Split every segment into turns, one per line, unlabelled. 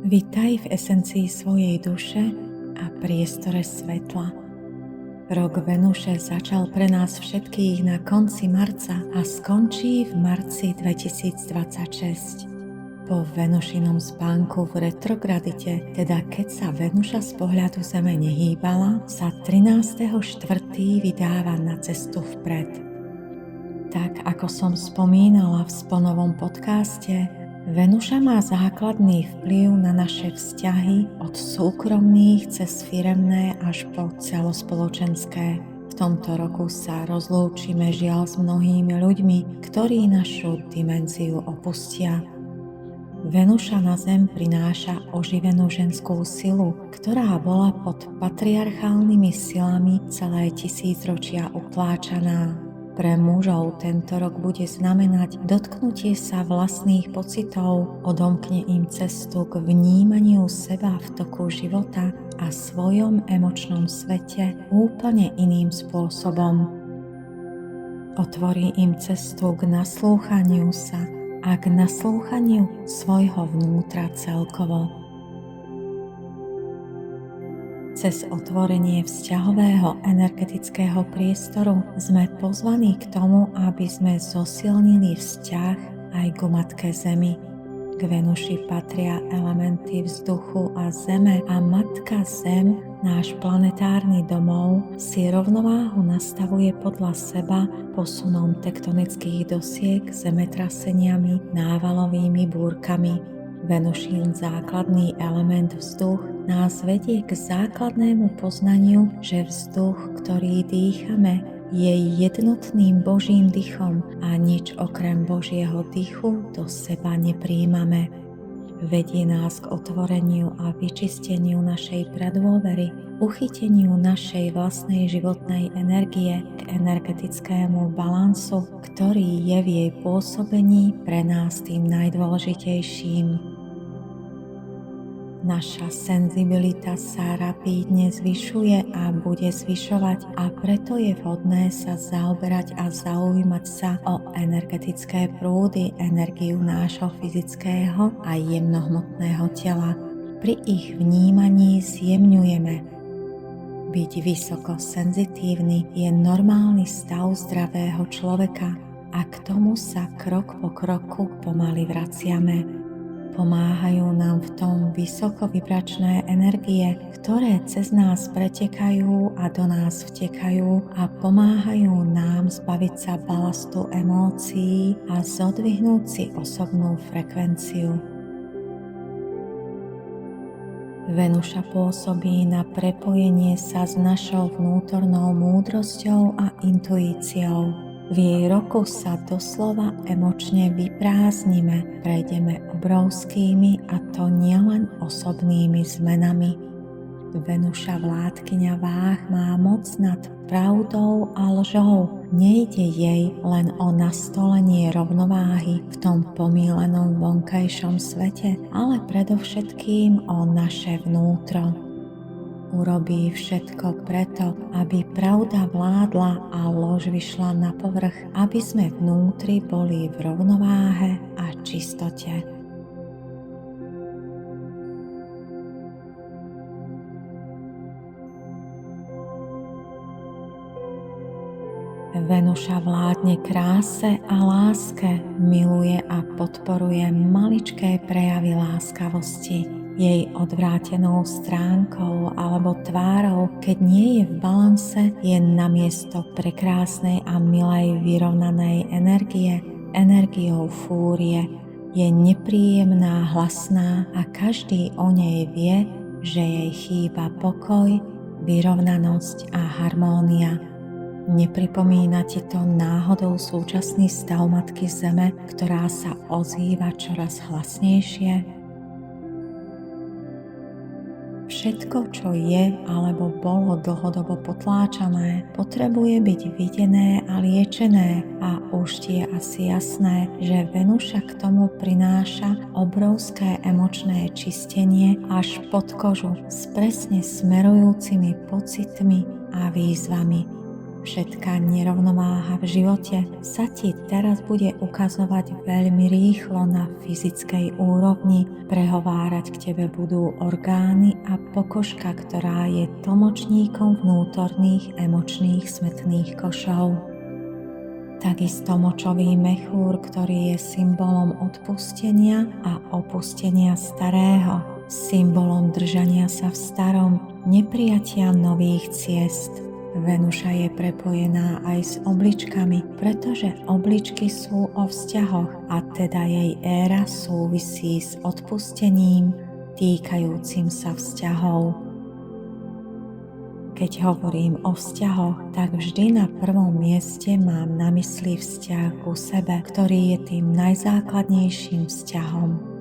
Vitaj v esencii svojej duše a priestore svetla. Rok Venuše začal pre nás všetkých na konci marca a skončí v marci 2026. Po Venušinom spánku v retrogradite, teda keď sa Venuša z pohľadu Zeme nehýbala, sa 13.4. vydáva na cestu vpred. Tak ako som spomínala v Sponovom podcaste, Venuša má základný vplyv na naše vzťahy od súkromných cez firemné až po celospoločenské. V tomto roku sa rozlúčime žiaľ s mnohými ľuďmi, ktorí našu dimenziu opustia. Venuša na Zem prináša oživenú ženskú silu, ktorá bola pod patriarchálnymi silami celé tisícročia utláčaná. Pre mužov tento rok bude znamenať dotknutie sa vlastných pocitov, odomkne im cestu k vnímaniu seba v toku života a svojom emočnom svete úplne iným spôsobom. Otvorí im cestu k naslúchaniu sa a k naslúchaniu svojho vnútra celkovo. Cez otvorenie vzťahového energetického priestoru sme pozvaní k tomu, aby sme zosilnili vzťah aj k Matke Zemi. K Venuši patria elementy vzduchu a zeme a Matka Zem, náš planetárny domov, si rovnováhu nastavuje podľa seba posunom tektonických dosiek, zemetraseniami, návalovými búrkami. Venušín základný element vzduch nás vedie k základnému poznaniu, že vzduch, ktorý dýchame, je jednotným Božím dychom a nič okrem Božieho dychu do seba nepríjmame. Vedie nás k otvoreniu a vyčisteniu našej predôvery, uchyteniu našej vlastnej životnej energie, k energetickému balansu, ktorý je v jej pôsobení pre nás tým najdôležitejším. Naša senzibilita sa rapídne zvyšuje a bude zvyšovať a preto je vhodné sa zaoberať a zaujímať sa o energetické prúdy, energiu nášho fyzického a jemnohmotného tela. Pri ich vnímaní zjemňujeme. Byť vysoko senzitívny je normálny stav zdravého človeka a k tomu sa krok po kroku pomaly vraciame. Pomáhajú nám v tom vysokovibračné energie, ktoré cez nás pretekajú a do nás vtekajú a pomáhajú nám zbaviť sa balastu emócií a zodvihnúť si osobnú frekvenciu. Venuša pôsobí na prepojenie sa s našou vnútornou múdrosťou a intuíciou. V jej roku sa doslova emočne vyprázdnime, prejdeme obrovskými a to nielen osobnými zmenami. Venuša vládkyňa váh má moc nad pravdou a lžou. Nejde jej len o nastolenie rovnováhy v tom pomýlenom vonkajšom svete, ale predovšetkým o naše vnútro. Urobí všetko preto, aby pravda vládla a lož vyšla na povrch, aby sme vnútri boli v rovnováhe a čistote. Venuša vládne kráse a láske, miluje a podporuje maličké prejavy láskavosti. Jej odvrátenou stránkou alebo tvárou, keď nie je v balanse, je namiesto prekrásnej a milej vyrovnanej energie, energiou fúrie. Je nepríjemná, hlasná a každý o nej vie, že jej chýba pokoj, vyrovnanosť a harmónia. Nepripomína ti to náhodou súčasný stav Matky Zeme, ktorá sa ozýva čoraz hlasnejšie? Všetko, čo je alebo bolo dlhodobo potláčané, potrebuje byť videné a liečené a už ti je asi jasné, že Venuša k tomu prináša obrovské emočné čistenie až pod kožu s presne smerujúcimi pocitmi a výzvami. Všetká nerovnováha v živote sa ti teraz bude ukazovať veľmi rýchlo na fyzickej úrovni. Prehovárať k tebe budú orgány a pokožka, ktorá je tlmočníkom vnútorných emočných smetných košov. Takisto močový mechúr, ktorý je symbolom odpustenia a opustenia starého, symbolom držania sa v starom, neprijatia nových ciest. Venuša je prepojená aj s obličkami, pretože obličky sú o vzťahoch a teda jej éra súvisí s odpustením týkajúcim sa vzťahov. Keď hovorím o vzťahoch, tak vždy na prvom mieste mám na mysli vzťah ku sebe, ktorý je tým najzákladnejším vzťahom.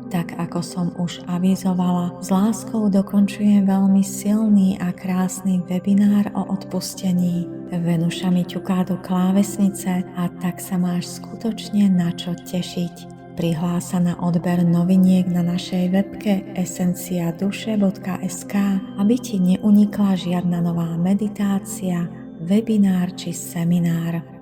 Tak ako som už avizovala, s láskou dokončujem veľmi silný a krásny webinár o odpustení. Venuša mi ťuká do klávesnice a tak sa máš skutočne na čo tešiť. Prihlás sa na odber noviniek na našej webke esenciaduše.sk, aby ti neunikla žiadna nová meditácia, webinár či seminár.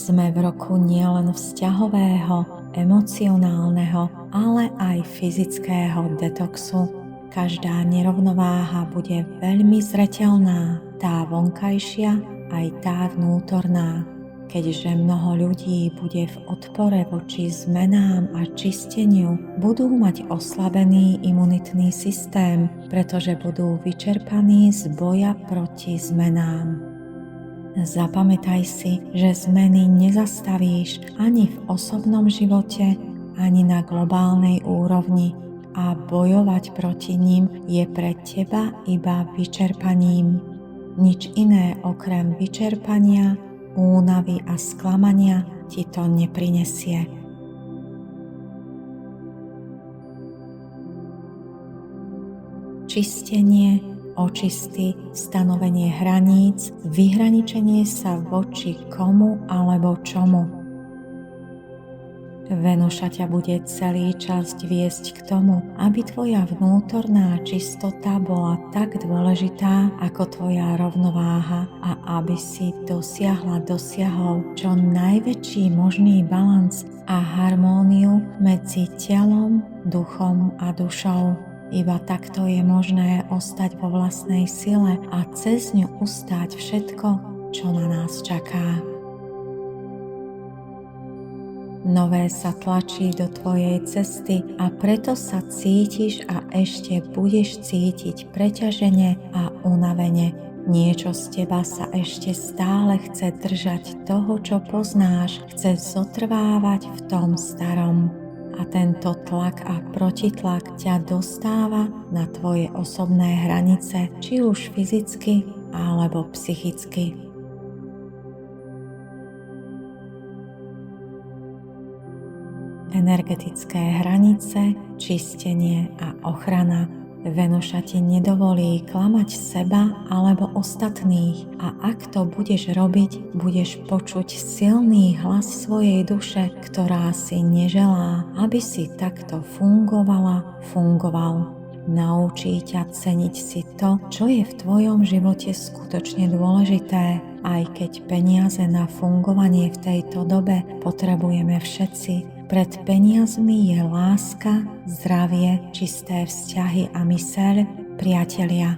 Sme v roku nielen vzťahového, emocionálneho, ale aj fyzického detoxu. Každá nerovnováha bude veľmi zreteľná, tá vonkajšia aj tá vnútorná. Keďže mnoho ľudí bude v odpore voči zmenám a čisteniu, budú mať oslabený imunitný systém, pretože budú vyčerpaní z boja proti zmenám. Zapamätaj si, že zmeny nezastavíš ani v osobnom živote, ani na globálnej úrovni a bojovať proti nim je pre teba iba vyčerpaním. Nič iné okrem vyčerpania, únavy a sklamania ti to neprinesie. Čistenie, očisty, stanovenie hraníc, vyhraničenie sa voči komu alebo čomu. Venuša ťa bude celý čas viesť k tomu, aby tvoja vnútorná čistota bola tak dôležitá ako tvoja rovnováha a aby si dosiahol čo najväčší možný balans a harmóniu medzi telom, duchom a dušou. Iba takto je možné ostať vo vlastnej sile a cez ňu ustáť všetko, čo na nás čaká. Nové sa tlačí do tvojej cesty a preto sa cítiš a ešte budeš cítiť preťažene a unavene. Niečo z teba sa ešte stále chce držať toho, čo poznáš, chce zotrvávať v tom starom. A tento tlak a protitlak ťa dostáva na tvoje osobné hranice, či už fyzicky alebo psychicky. Energetické hranice, čistenie a ochrana. Venuša ti nedovolí klamať seba alebo ostatných a ak to budeš robiť, budeš počuť silný hlas svojej duše, ktorá si neželá, aby si takto fungoval. Naučí ťa ceniť si to, čo je v tvojom živote skutočne dôležité, aj keď peniaze na fungovanie v tejto dobe potrebujeme všetci. Pred peniazmi je láska, zdravie, čisté vzťahy a myseľ, priatelia.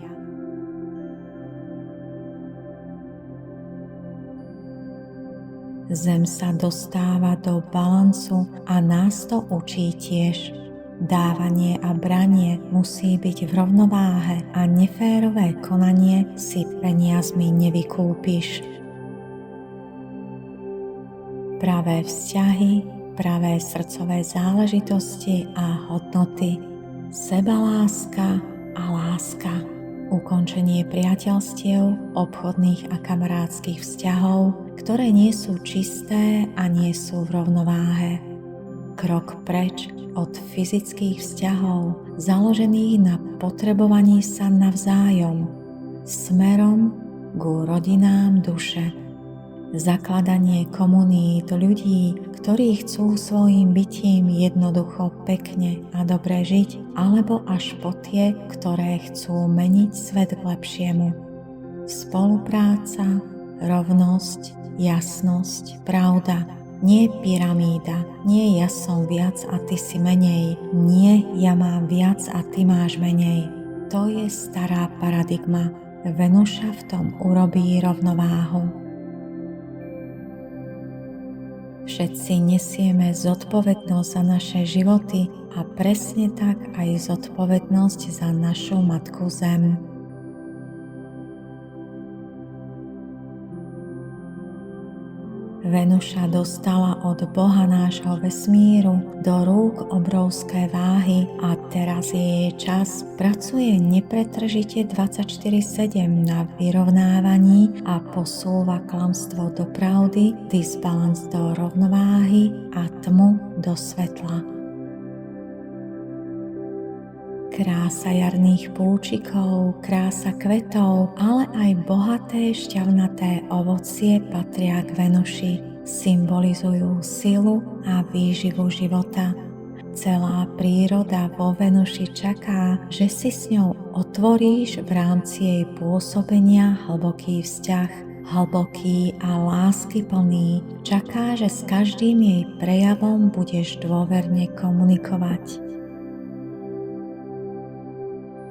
Zem sa dostáva do balancu a nás to učí tiež. Dávanie a branie musí byť v rovnováhe a neférové konanie si peniazmi nevykúpiš. Pravé vzťahy, pravé srdcové záležitosti a hodnoty, sebaláska a láska, ukončenie priateľstiev, obchodných a kamarádskych vzťahov, ktoré nie sú čisté a nie sú v rovnováhe. Krok preč od fyzických vzťahov, založených na potrebovaní sa navzájom, smerom ku rodinám duše. zakladanie komunít ľudí, ktorí chcú svojim bytím jednoducho pekne a dobre žiť, alebo až po tie, ktoré chcú meniť svet k lepšiemu. Spolupráca, rovnosť, jasnosť, pravda. Nie pyramída, nie ja som viac a ty si menej, nie ja mám viac a ty máš menej. To je stará paradigma. Venuša v tom urobí rovnováhu. Všetci nesieme zodpovednosť za naše životy a presne tak aj zodpovednosť za našu Matku Zem. Venuša dostala od Boha nášho vesmíru do rúk obrovské váhy a teraz je jej čas, pracuje nepretržite 24/7 na vyrovnávaní a posúva klamstvo do pravdy, disbalans do rovnováhy a tmu do svetla. Krása jarných púčikov, krása kvetov, ale aj bohaté šťavnaté ovocie patria k Venuši. Symbolizujú silu a výživu života. Celá príroda vo Venuši čaká, že si s ňou otvoríš v rámci jej pôsobenia hlboký vzťah, hlboký a láskyplný. Čaká, že s každým jej prejavom budeš dôverne komunikovať.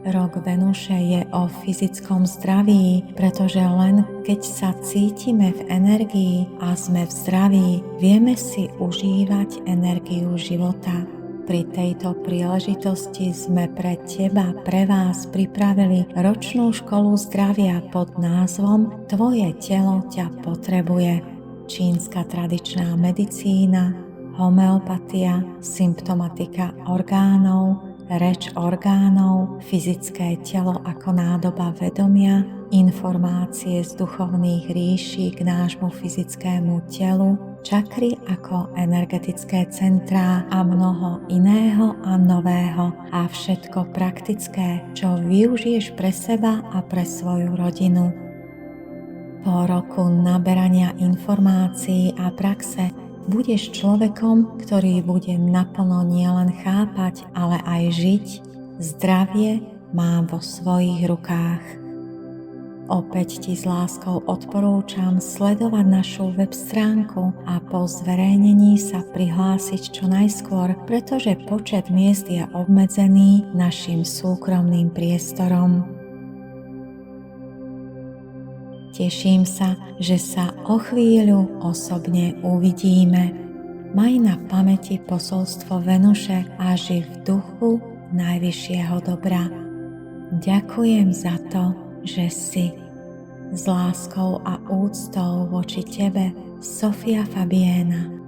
Rok Venuše je o fyzickom zdraví, pretože len keď sa cítime v energii a sme v zdraví, vieme si užívať energiu života. Pri tejto príležitosti sme pre teba, pre vás pripravili ročnú školu zdravia pod názvom Tvoje telo ťa potrebuje. Čínska tradičná medicína, homeopatia, symptomatika orgánov, reč orgánov, fyzické telo ako nádoba vedomia, informácie z duchovných ríší k nášmu fyzickému telu, čakry ako energetické centrá a mnoho iného a nového a všetko praktické, čo využiješ pre seba a pre svoju rodinu. Po roku naberania informácií a praxe budeš človekom, ktorý bude naplno nielen chápať, ale aj žiť. Zdravie má vo svojich rukách. Opäť ti s láskou odporúčam sledovať našu web stránku a po zverejnení sa prihlásiť čo najskôr, pretože počet miest je obmedzený našim súkromným priestorom. Teším sa, že sa o chvíľu osobne uvidíme. Maj na pamäti posolstvo Venuše a ži v duchu najvyššieho dobra. Ďakujem za to, že si. S láskou a úctou voči tebe, Sofia Fabiena.